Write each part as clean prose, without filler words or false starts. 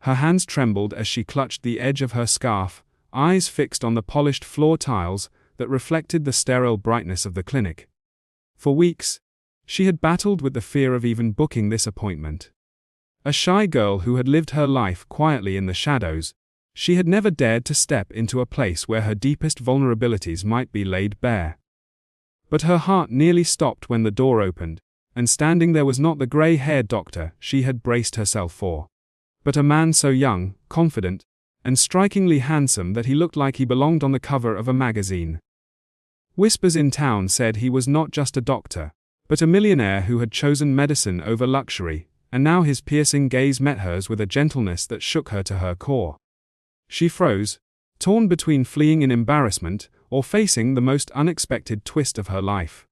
Her hands trembled as she clutched the edge of her scarf, eyes fixed on the polished floor tiles that reflected the sterile brightness of the clinic. For weeks, she had battled with the fear of even booking this appointment. A shy girl who had lived her life quietly in the shadows, she had never dared to step into a place where her deepest vulnerabilities might be laid bare. But her heart nearly stopped when the door opened, and standing there was not the grey-haired doctor she had braced herself for, but a man so young, confident, and strikingly handsome that he looked like he belonged on the cover of a magazine. Whispers in town said he was not just a doctor, but a millionaire who had chosen medicine over luxury, and now his piercing gaze met hers with a gentleness that shook her to her core. She froze, torn between fleeing in embarrassment or facing the most unexpected twist of her life.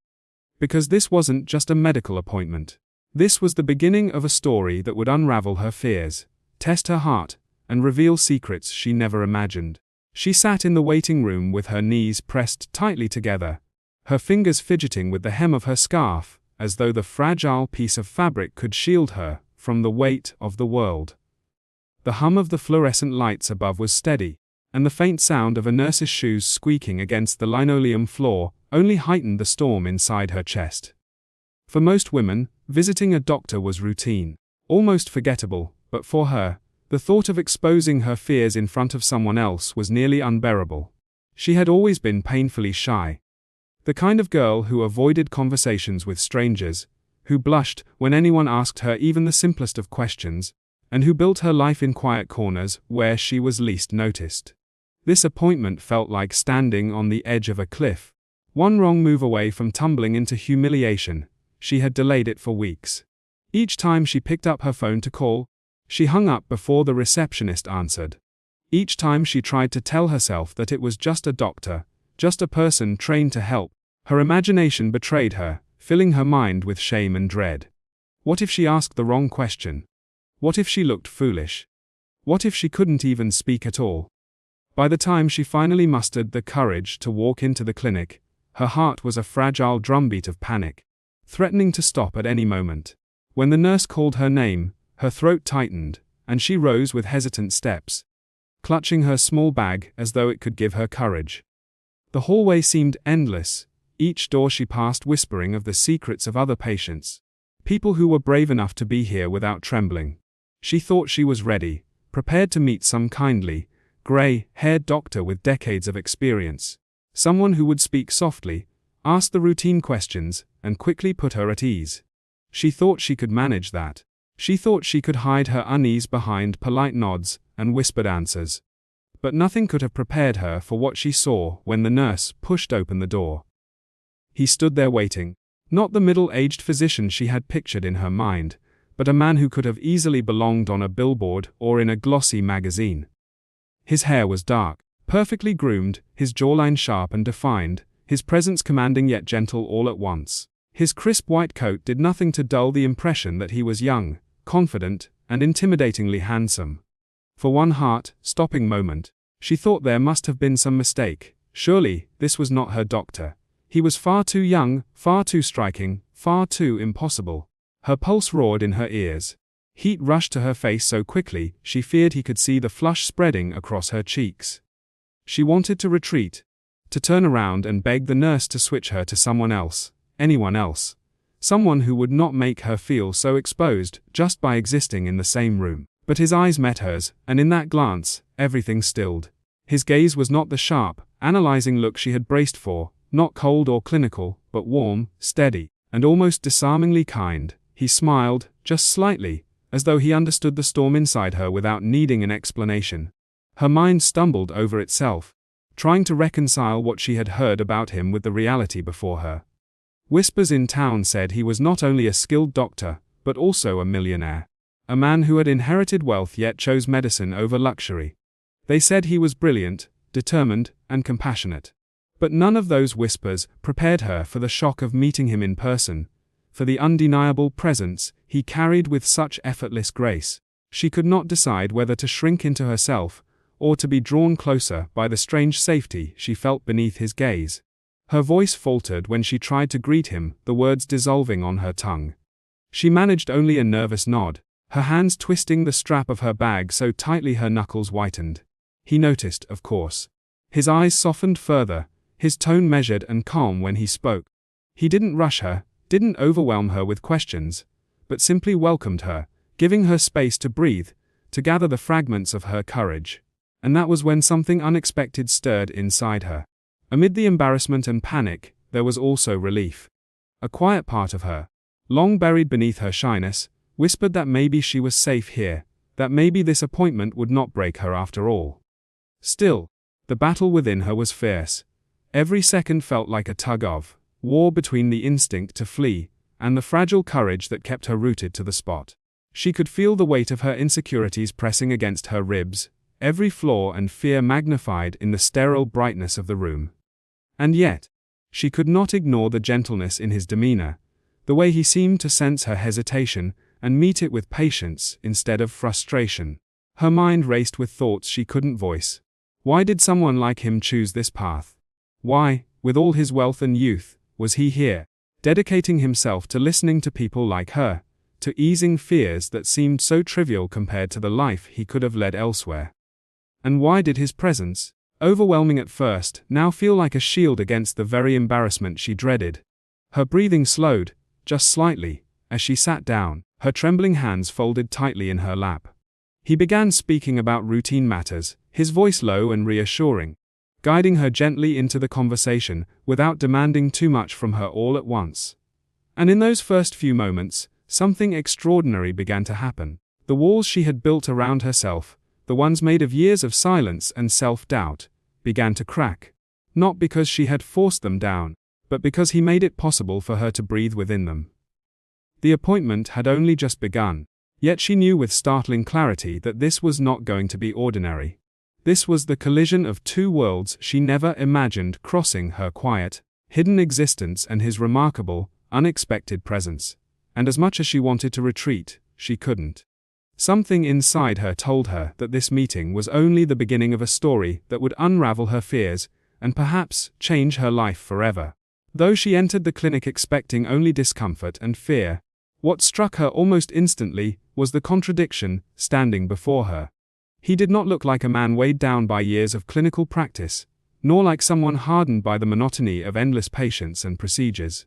Because this wasn't just a medical appointment. This was the beginning of a story that would unravel her fears, test her heart, and reveal secrets she never imagined. She sat in the waiting room with her knees pressed tightly together, her fingers fidgeting with the hem of her scarf, as though the fragile piece of fabric could shield her from the weight of the world. The hum of the fluorescent lights above was steady, and the faint sound of a nurse's shoes squeaking against the linoleum floor only heightened the storm inside her chest. For most women, visiting a doctor was routine, almost forgettable, but for her, the thought of exposing her fears in front of someone else was nearly unbearable. She had always been painfully shy. The kind of girl who avoided conversations with strangers, who blushed when anyone asked her even the simplest of questions, and who built her life in quiet corners where she was least noticed. This appointment felt like standing on the edge of a cliff, one wrong move away from tumbling into humiliation. She had delayed it for weeks. Each time she picked up her phone to call, she hung up before the receptionist answered. Each time she tried to tell herself that it was just a doctor, just a person trained to help, her imagination betrayed her, filling her mind with shame and dread. What if she asked the wrong question? What if she looked foolish? What if she couldn't even speak at all? By the time she finally mustered the courage to walk into the clinic, her heart was a fragile drumbeat of panic, threatening to stop at any moment. When the nurse called her name, her throat tightened, and she rose with hesitant steps, clutching her small bag as though it could give her courage. The hallway seemed endless, each door she passed whispering of the secrets of other patients, people who were brave enough to be here without trembling. She thought she was ready, prepared to meet some kindly, grey-haired doctor with decades of experience, someone who would speak softly, ask the routine questions, and quickly put her at ease. She thought she could manage that. She thought she could hide her unease behind polite nods and whispered answers. But nothing could have prepared her for what she saw when the nurse pushed open the door. He stood there waiting, not the middle-aged physician she had pictured in her mind, but a man who could have easily belonged on a billboard or in a glossy magazine. His hair was dark, perfectly groomed, his jawline sharp and defined, his presence commanding yet gentle all at once. His crisp white coat did nothing to dull the impression that he was young, confident, and intimidatingly handsome. For one heart-stopping moment, she thought there must have been some mistake. Surely, this was not her doctor. He was far too young, far too striking, far too impossible. Her pulse roared in her ears. Heat rushed to her face so quickly, she feared he could see the flush spreading across her cheeks. She wanted to retreat, to turn around and beg the nurse to switch her to someone else, anyone else. Someone who would not make her feel so exposed just by existing in the same room. But his eyes met hers, and in that glance, everything stilled. His gaze was not the sharp, analyzing look she had braced for, not cold or clinical, but warm, steady, and almost disarmingly kind. He smiled, just slightly, as though he understood the storm inside her without needing an explanation. Her mind stumbled over itself, trying to reconcile what she had heard about him with the reality before her. Whispers in town said he was not only a skilled doctor, but also a millionaire. A man who had inherited wealth yet chose medicine over luxury. They said he was brilliant, determined, and compassionate. But none of those whispers prepared her for the shock of meeting him in person, for the undeniable presence he carried with such effortless grace. She could not decide whether to shrink into herself, or to be drawn closer by the strange safety she felt beneath his gaze. Her voice faltered when she tried to greet him, the words dissolving on her tongue. She managed only a nervous nod, her hands twisting the strap of her bag so tightly her knuckles whitened. He noticed, of course. His eyes softened further, his tone measured and calm when he spoke. He didn't rush her, didn't overwhelm her with questions, but simply welcomed her, giving her space to breathe, to gather the fragments of her courage. And that was when something unexpected stirred inside her. Amid the embarrassment and panic, there was also relief. A quiet part of her, long buried beneath her shyness, whispered that maybe she was safe here, that maybe this appointment would not break her after all. Still, the battle within her was fierce. Every second felt like a tug-of-war between the instinct to flee and the fragile courage that kept her rooted to the spot. She could feel the weight of her insecurities pressing against her ribs, every flaw and fear magnified in the sterile brightness of the room. And yet, she could not ignore the gentleness in his demeanor, the way he seemed to sense her hesitation and meet it with patience instead of frustration. Her mind raced with thoughts she couldn't voice. Why did someone like him choose this path? Why, with all his wealth and youth, was he here, dedicating himself to listening to people like her, to easing fears that seemed so trivial compared to the life he could have led elsewhere? And why did his presence, overwhelming at first, now feel like a shield against the very embarrassment she dreaded? Her breathing slowed, just slightly, as she sat down, her trembling hands folded tightly in her lap. He began speaking about routine matters, his voice low and reassuring, guiding her gently into the conversation without demanding too much from her all at once. And in those first few moments, something extraordinary began to happen. The walls she had built around herself, the ones made of years of silence and self-doubt, began to crack. Not because she had forced them down, but because he made it possible for her to breathe within them. The appointment had only just begun, yet she knew with startling clarity that this was not going to be ordinary. This was the collision of two worlds she never imagined crossing: her quiet, hidden existence and his remarkable, unexpected presence. And as much as she wanted to retreat, she couldn't. Something inside her told her that this meeting was only the beginning of a story that would unravel her fears and perhaps change her life forever. Though she entered the clinic expecting only discomfort and fear, what struck her almost instantly was the contradiction standing before her. He did not look like a man weighed down by years of clinical practice, nor like someone hardened by the monotony of endless patients and procedures.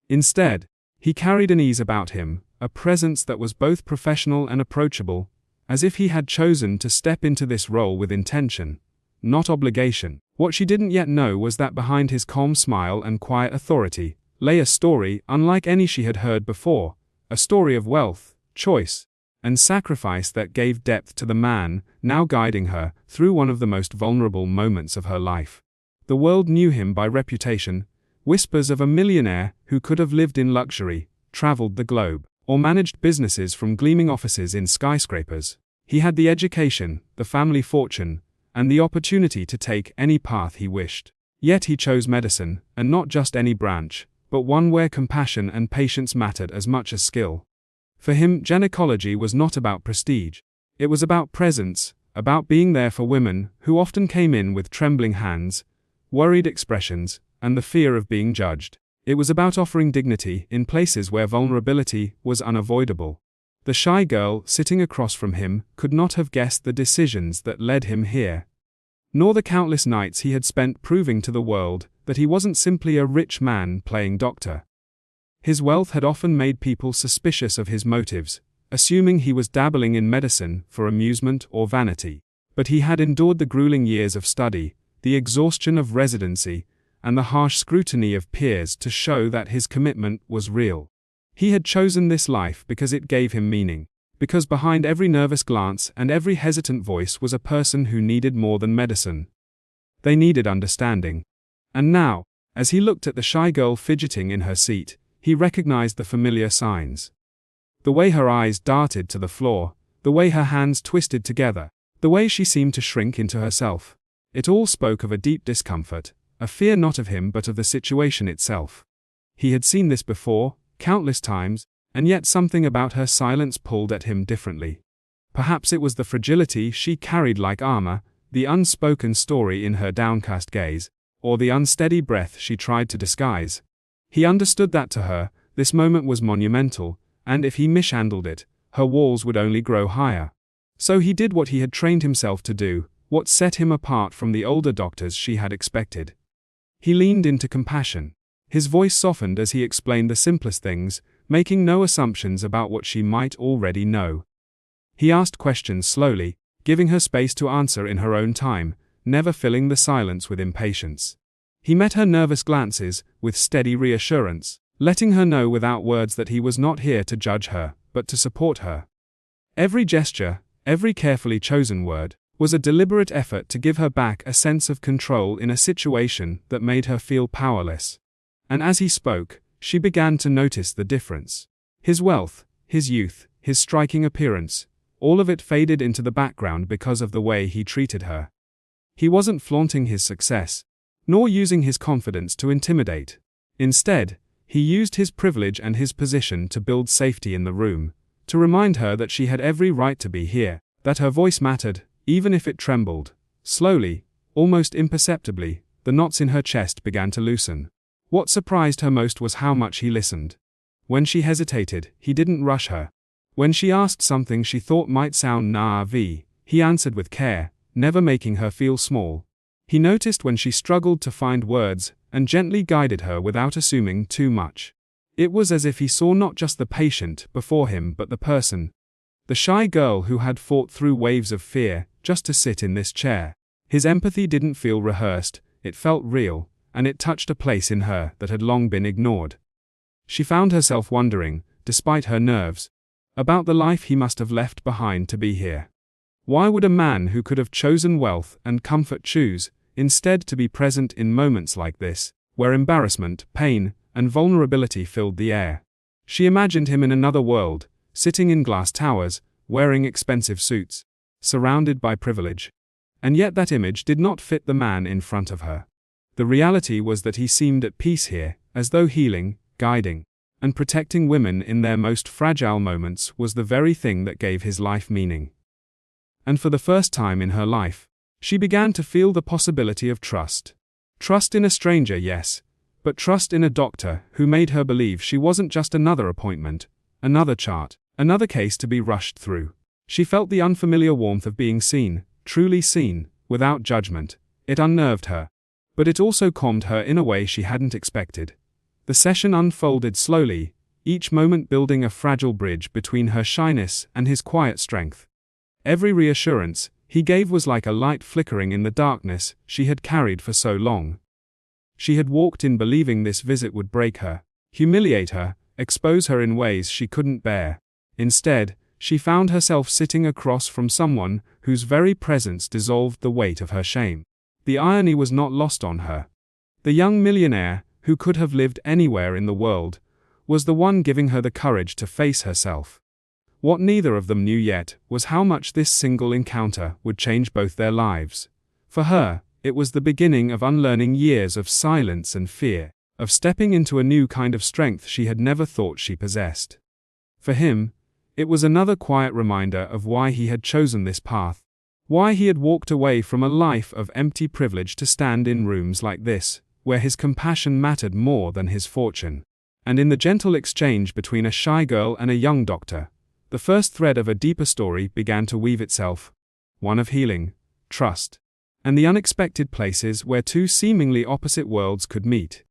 Instead, he carried an ease about him, a presence that was both professional and approachable, as if he had chosen to step into this role with intention, not obligation. What she didn't yet know was that behind his calm smile and quiet authority lay a story unlike any she had heard before, a story of wealth, choice, and sacrifice that gave depth to the man now guiding her through one of the most vulnerable moments of her life. The world knew him by reputation, whispers of a millionaire who could have lived in luxury, traveled the globe, or managed businesses from gleaming offices in skyscrapers. He had the education, the family fortune, and the opportunity to take any path he wished. Yet he chose medicine, and not just any branch, but one where compassion and patience mattered as much as skill. For him, gynecology was not about prestige. It was about presence, about being there for women who often came in with trembling hands, worried expressions, and the fear of being judged. It was about offering dignity in places where vulnerability was unavoidable. The shy girl sitting across from him could not have guessed the decisions that led him here, nor the countless nights he had spent proving to the world that he wasn't simply a rich man playing doctor. His wealth had often made people suspicious of his motives, assuming he was dabbling in medicine for amusement or vanity. But he had endured the grueling years of study, the exhaustion of residency, and the harsh scrutiny of peers to show that his commitment was real. He had chosen this life because it gave him meaning, because behind every nervous glance and every hesitant voice was a person who needed more than medicine. They needed understanding. And now, as he looked at the shy girl fidgeting in her seat, he recognized the familiar signs. The way her eyes darted to the floor, the way her hands twisted together, the way she seemed to shrink into herself. It all spoke of a deep discomfort, a fear not of him but of the situation itself. He had seen this before, countless times, and yet something about her silence pulled at him differently. Perhaps it was the fragility she carried like armor, the unspoken story in her downcast gaze, or the unsteady breath she tried to disguise. He understood that to her, this moment was monumental, and if he mishandled it, her walls would only grow higher. So he did what he had trained himself to do, what set him apart from the older doctors she had expected. He leaned into compassion. His voice softened as he explained the simplest things, making no assumptions about what she might already know. He asked questions slowly, giving her space to answer in her own time, never filling the silence with impatience. He met her nervous glances with steady reassurance, letting her know without words that he was not here to judge her, but to support her. Every gesture, every carefully chosen word, was a deliberate effort to give her back a sense of control in a situation that made her feel powerless. And as he spoke, she began to notice the difference. His wealth, his youth, his striking appearance, all of it faded into the background because of the way he treated her. He wasn't flaunting his success, nor using his confidence to intimidate. Instead, he used his privilege and his position to build safety in the room, to remind her that she had every right to be here, that her voice mattered, even if it trembled. Slowly, almost imperceptibly, the knots in her chest began to loosen. What surprised her most was how much he listened. When she hesitated, he didn't rush her. When she asked something she thought might sound naive, he answered with care, never making her feel small. He noticed when she struggled to find words, and gently guided her without assuming too much. It was as if he saw not just the patient before him but the person. The shy girl who had fought through waves of fear, just to sit in this chair. His empathy didn't feel rehearsed, it felt real, and it touched a place in her that had long been ignored. She found herself wondering, despite her nerves, about the life he must have left behind to be here. Why would a man who could have chosen wealth and comfort choose, instead, to be present in moments like this, where embarrassment, pain, and vulnerability filled the air? She imagined him in another world, sitting in glass towers, wearing expensive suits, surrounded by privilege. And yet that image did not fit the man in front of her. The reality was that he seemed at peace here, as though healing, guiding, and protecting women in their most fragile moments was the very thing that gave his life meaning. And for the first time in her life, she began to feel the possibility of trust. Trust in a stranger, yes, but trust in a doctor who made her believe she wasn't just another appointment, another chart, another case to be rushed through. She felt the unfamiliar warmth of being seen, truly seen, without judgment. It unnerved her, but it also calmed her in a way she hadn't expected. The session unfolded slowly, each moment building a fragile bridge between her shyness and his quiet strength. Every reassurance he gave was like a light flickering in the darkness she had carried for so long. She had walked in believing this visit would break her, humiliate her, expose her in ways she couldn't bear. Instead, she found herself sitting across from someone whose very presence dissolved the weight of her shame. The irony was not lost on her. The young millionaire, who could have lived anywhere in the world, was the one giving her the courage to face herself. What neither of them knew yet was how much this single encounter would change both their lives. For her, it was the beginning of unlearning years of silence and fear, of stepping into a new kind of strength she had never thought she possessed. For him, it was another quiet reminder of why he had chosen this path, why he had walked away from a life of empty privilege to stand in rooms like this, where his compassion mattered more than his fortune. And in the gentle exchange between a shy girl and a young doctor, the first thread of a deeper story began to weave itself, one of healing, trust, and the unexpected places where two seemingly opposite worlds could meet.